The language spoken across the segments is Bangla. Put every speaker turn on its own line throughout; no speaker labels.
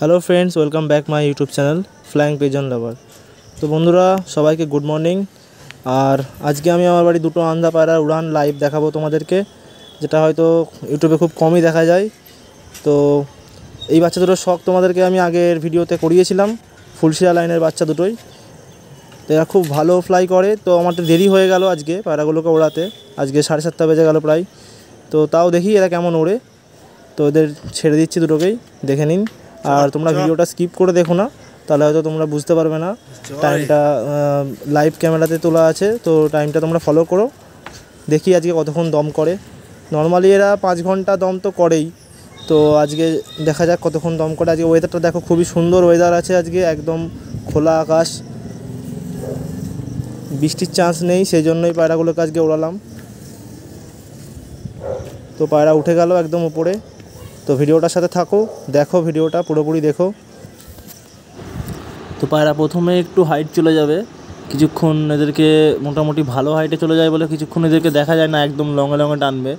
Hello friends, welcome back my YouTube channel flying pigeon লাভার। তো বন্ধুরা সবাইকে গুড মর্নিং। আর আজকে আমি আমার বাড়ি দুটো আন্ধা পায়রার উড়ান লাইভ দেখাবো তোমাদেরকে, যেটা হয়তো ইউটিউবে খুব কমই দেখা যায়। তো এই বাচ্চা দুটোর শখ তোমাদেরকে আমি আগের ভিডিওতে করিয়েছিলাম, ফুলশিয়া লাইনের বাচ্চা দুটোই। তো এরা খুব ভালো ফ্লাই করে। তো আমার তো দেরি হয়ে গেল আজকে পায়রাগুলোকে ওড়াতে, আজকে 7:30 বেজে গেল প্রায়। তো তাও দেখি এরা কেমন ওড়ে। তো এদের ছেড়ে দিচ্ছি দুটোকেই, দেখে নিন। আর তোমরা ভিডিওটা স্কিপ করে দেখো না, তাহলে হয়তো তোমরা বুঝতে পারবে না। টাইমটা লাইভ ক্যামেরাতে তোলা আছে, তো টাইমটা তোমরা ফলো করো। দেখি আজকে কতক্ষণ দম করে। নর্মালি এরা 5 ঘন্টা দম তো করেই, তো আজকে দেখা যাক কতক্ষণ দম করে। আজকে ওয়েদারটা দেখো, খুবই সুন্দর ওয়েদার আছে আজকে, একদম খোলা আকাশ, বৃষ্টির চান্স নেই, সেই জন্যই পায়রাগুলোকে আজকে ওড়ালাম। তো পায়রা উঠে গেল একদম উপরে। তো ভিডিওটার সাথে থাকো, দেখো ভিডিওটা পুরোপুরি দেখো। তো পায়রা প্রথমে একটু হাইট চলে যাবে, কিছুক্ষণ এদেরকে মোটামুটি ভালো হাইটে চলে যায় বলে কিছুক্ষণ এদেরকে দেখা যায় না, একদম লঙে লঙে টানবে।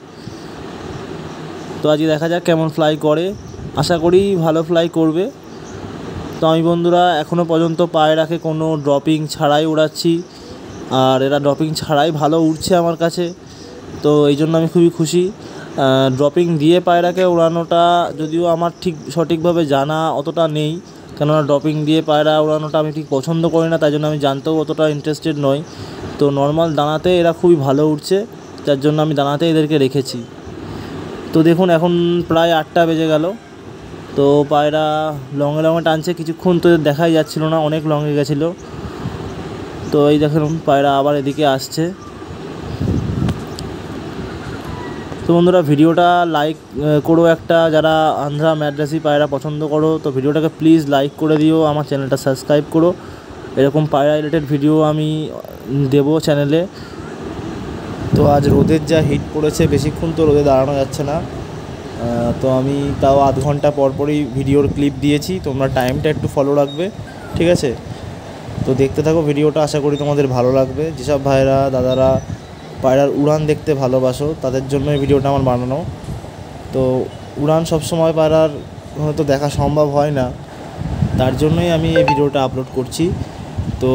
তো আজকে দেখা যাক কেমন ফ্লাই করে, আশা করি ভালো ফ্লাই করবে। তো আমি বন্ধুরা এখনও পর্যন্ত পায়রাকে কোনো ড্রপিং ছাড়াই উড়াচ্ছি, আর এরা ড্রপিং ছাড়াই ভালো উড়ছে আমার কাছে। তো এই জন্য আমি খুবই খুশি। ড্রপিং দিয়ে পায়রাকে উড়ানোটা যদিও আমার ঠিক সঠিকভাবে জানা অতটা নেই, কেননা ড্রপিং দিয়ে পায়রা উড়ানোটা আমি ঠিক পছন্দ করি না, তাই জন্য আমি জানতেও অতটা ইন্টারেস্টেড নই। তো নর্মাল দানাতে এরা খুবই ভালো উঠছে, যার জন্য আমি দানাতে এদেরকে রেখেছি। তো দেখুন এখন প্রায় 8টা বেজে গেল। তো পায়রা লঙে লঙে টানছে, কিছুক্ষণ তো দেখাই যাচ্ছিলো না, অনেক লঙে গেছিলো। তো এই দেখুন পায়রা আবার এদিকে আসছে। তো বন্ধুরা ভিডিওটা লাইক করো একটা, যারা আন্ধ্রা ম্যাড্রাসি পায়রা পছন্দ করো তো ভিডিওটাকে প্লিজ লাইক করে দিও, আমার চ্যানেলটা সাবস্ক্রাইব করো। এরকম পায়রা রিলেটেড ভিডিও আমি দেবো চ্যানেলে। তো আজ রোদের যা হিট পড়েছে, বেশিক্ষণ তো রোদে দাঁড়ানো যাচ্ছে না। তো আমি তাও আধ ঘন্টা পরপরই ভিডিওর ক্লিপ দিয়েছি, তোমরা টাইমটা একটু ফলো রাখবে, ঠিক আছে? তো দেখতে থাকো ভিডিওটা, আশা করি তোমাদের ভালো লাগবে। যেসব ভাইরা দাদারা পায়রার উড়ান দেখতে ভালোবাসো তাদের জন্য এই ভিডিওটা আমার বানানো। তো উড়ান সবসময় পায়রার হয়তো দেখা সম্ভব হয় না, তার জন্যই আমি এই ভিডিওটা আপলোড করছি। তো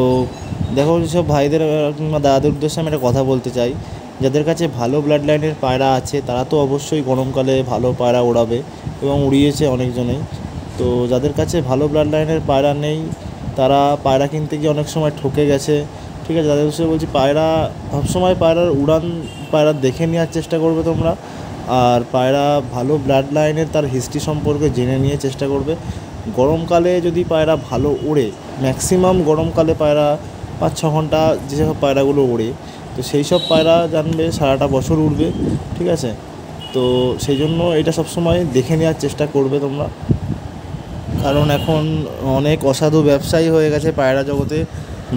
দেখো, যেসব ভাইদের কিংবা দাদাদের উদ্দেশ্যে আমি একটা কথা বলতে চাই, যাদের কাছে ভালো ব্লাড লাইনের পায়রা আছে তারা তো অবশ্যই গরমকালে ভালো পায়রা ওড়াবে, এবং উড়িয়েছে অনেকজনেই। তো যাদের কাছে ভালো ব্লাড লাইনের পায়রা নেই, তারা পায়রা কিনতে গিয়ে অনেক সময় ঠকে গেছে, ঠিক আছে? যাদের বিষয়ে বলছি, পায়রা সবসময় পায়রার উড়ান পায়রা দেখে নেওয়ার চেষ্টা করবে তোমরা। আর পায়রা ভালো ব্লাড লাইনের তার হিস্ট্রি সম্পর্কে জেনে নিয়ে চেষ্টা করবে। গরমকালে যদি পায়রা ভালো ওড়ে, ম্যাক্সিমাম গরমকালে পায়রা 5-6 ঘন্টা যেসব পায়রাগুলো ওড়ে, তো সেই সব পায়রা জানবে সারাটা বছর উড়বে, ঠিক আছে? তো সেই জন্য এটা সবসময় দেখে নেওয়ার চেষ্টা করবে তোমরা, কারণ এখন অনেক অসাধু ব্যবসায়ী হয়ে গেছে পায়রা জগতে,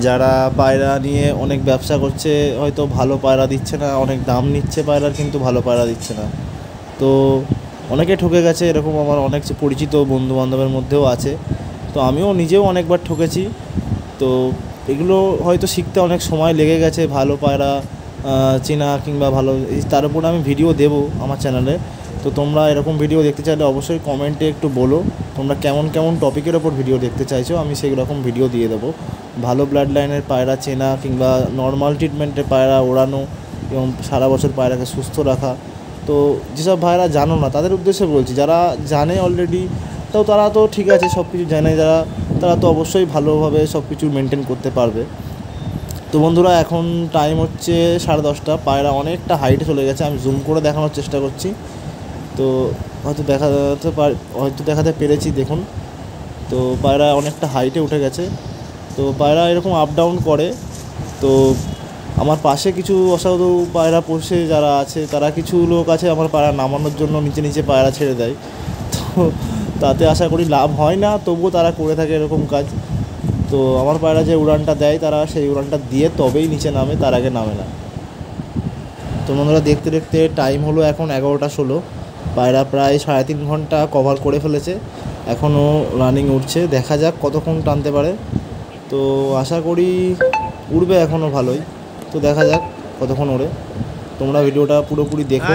যারা পায়রা নিয়ে অনেক ব্যবসা করছে, হয়তো ভালো পায়রা দিচ্ছে না, অনেক দাম নিচ্ছে পায়রার, কিন্তু ভালো পায়রা দিচ্ছে না। তো অনেকে ঠকে গেছে, এরকম আমার অনেক পরিচিত বন্ধুবান্ধবের মধ্যেও আছে। তো আমিও নিজেও অনেকবার ঠকেছি। তো এগুলো হয়তো শিখতে অনেক সময় লেগে গেছে, ভালো পায়রা চেনা কিংবা ভালো, তার উপর আমি ভিডিও দেবো আমার চ্যানেলে। তো তোমরা এরকম ভিডিও দেখতে চাইলে অবশ্যই কমেন্টে একটু বলো তোমরা কেমন কেমন টপিকের ওপর ভিডিও দেখতে চাইছো, আমি সেই রকম ভিডিও দিয়ে দেবো। ভালো ব্লাড লাইনের পায়রা চেনা কিংবা নর্মাল ট্রিটমেন্টের পায়রা ওড়ানো এবং সারা বছর পায়রাকে সুস্থ রাখা। তো যেসব ভাইরা জানো না তাদের উদ্দেশ্যে বলছি, যারা জানে অলরেডি তো তারা তো ঠিক আছে, সব কিছু জানে যারা, তারা তো অবশ্যই ভালোভাবে সব কিছু মেনটেন করতে পারবে। তো বন্ধুরা এখন টাইম হচ্ছে 10:30, পায়রা অনেকটা হাইটে চলে গেছে, আমি জুম করে দেখানোর চেষ্টা করছি। তো হয়তো দেখাতে পেরেছি, দেখুন। তো পায়রা অনেকটা হাইটে উঠে গেছে। তো পায়রা এরকম আপ ডাউন করে। তো আমার পাশে কিছু অসাধু পায়রা পোষে যারা আছে, তারা কিছু লোক আছে আমার পায়রা নামানোর জন্য নিচে নিচে পায়রা ছেড়ে দেয়। তো তাতে আশা করি লাভ হয় না, তবুও তারা করে থাকে এরকম কাজ। তো আমার পায়রা যে উড়ানটা দেয়, তারা সেই উড়ানটা দিয়ে তবেই নিচে নামে, তার আগে নামে না। তো বন্ধুরা দেখতে দেখতে টাইম হলো এখন 11:16, পায়রা প্রায় 3.5 ঘন্টা কভার করে ফেলেছে, এখনও রানিং উঠছে। দেখা যাক কতক্ষণ টানতে পারে। তো আশা করি উড়বে এখনও ভালোই। তো দেখা যাক কতক্ষণ ওড়ে। তোমরা ভিডিওটা পুরোপুরি দেখো,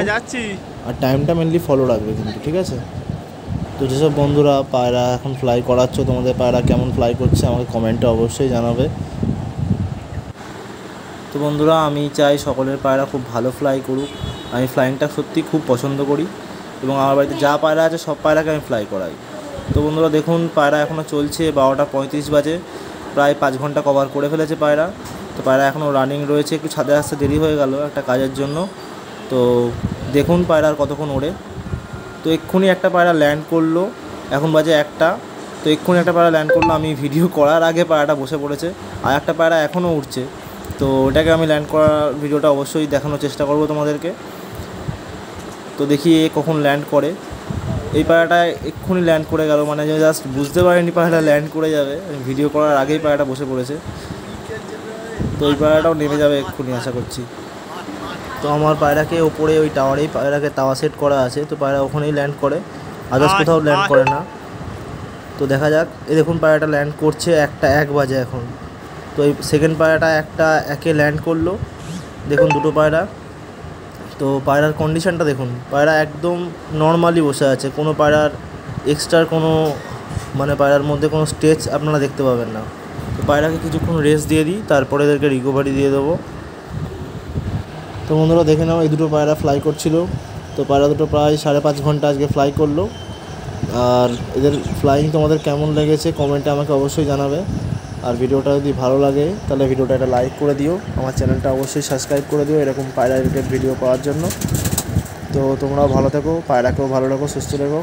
আর টাইমটা মেনলি ফলো রাখবে কিন্তু, ঠিক আছে? তো যেসব বন্ধুরা পায়রা এখন ফ্লাই করাচ্ছ, তোমাদের পায়রা কেমন ফ্লাই করছে আমাকে কমেন্টে অবশ্যই জানাবে। তো বন্ধুরা, আমি চাই সকলের পায়রা খুব ভালো ফ্লাই করুক। আমি ফ্লাইংটা সত্যি খুব পছন্দ করি এবং আমার বাড়িতে যা পায়রা আছে সব পায়রাকে আমি ফ্লাই করাই। তো বন্ধুরা দেখুন, পায়রা এখনও চলছে, 12টা 35 বাজে, প্রায় 5 ঘন্টা কভার করে ফেলেছে পায়রা। তো পায়রা এখনও রানিং রয়েছে, একটু ছাদে আসতে দেরি হয়ে গেল একটা কাজের জন্য। তো দেখুন পায়রা আর কতক্ষণ ওড়ে। তো এক্ষুনি একটা পায়রা ল্যান্ড করলো, এখন বাজে 1টা। তো এক্ষুনি একটা পায়রা ল্যান্ড করলো, আমি ভিডিও করার আগে পায়রাটা বসে পড়েছে। আর একটা পায়রা এখনও উঠছে, তো ওটাকে আমি ল্যান্ড করার ভিডিওটা অবশ্যই দেখানোর চেষ্টা করব তোমাদেরকে। তো দেখি এ কখন ল্যান্ড করে। এই পায়রাটা এক্ষুনি ল্যান্ড করে গেল, মানে জাস্ট বুঝতে পারিনি পায়রাটা ল্যান্ড করে যাবে, ভিডিও করার আগেই পায়রাটা বসে পড়েছে। তো এই পায়রাটাও নেমে যাবে এক্ষুনি আশা করছি। তো আমার পায়রাকে ওপরে ওই টাওয়ারেই পায়রাকে তাওয়া সেট করা আছে, তো পায়রা ওখানেই ল্যান্ড করে, আদার্স কোথাও ল্যান্ড করে না। তো দেখা যাক, এই দেখুন পায়রাটা ল্যান্ড করছে, 1 বাজে এখন। তো এই সেকেন্ড পায়রাটা একে ল্যান্ড করলো, দেখুন দুটো পায়রা। তো পায়রার কন্ডিশনটা দেখুন, পায়রা একদম নর্মালি বসে আছে, কোনো পায়রার এক্সট্রার কোনো মানে পায়রার মধ্যে কোনো স্ট্রেচ আপনারা দেখতে পাবেন না। তো পায়রাকে কিছুক্ষণ রেস্ট দিয়ে দিই, তারপরে এদেরকে রিকভারি দিয়ে দেবো। তো বন্ধুরা দেখে নাও, এই দুটো পায়রা ফ্লাই করছিল। তো পায়রা দুটো প্রায় 5.5 ঘন্টা আজকে ফ্লাই করলো। আর এদের ফ্লাইং তোমাদের কেমন লেগেছে কমেন্টে আমাকে অবশ্যই জানাবে। আর ভিডিওটা যদি ভালো লাগে তাহলে ভিডিওটা একটা লাইক করে দিও, আমার চ্যানেলটা অবশ্যই সাবস্ক্রাইব করে দিও এরকম পায়রা রিলেটেড ভিডিও পাওয়ার জন্য। তো তোমরাও ভালো থেকো, পায়রাকেও ভালো রাখো, সুস্থ রেখো।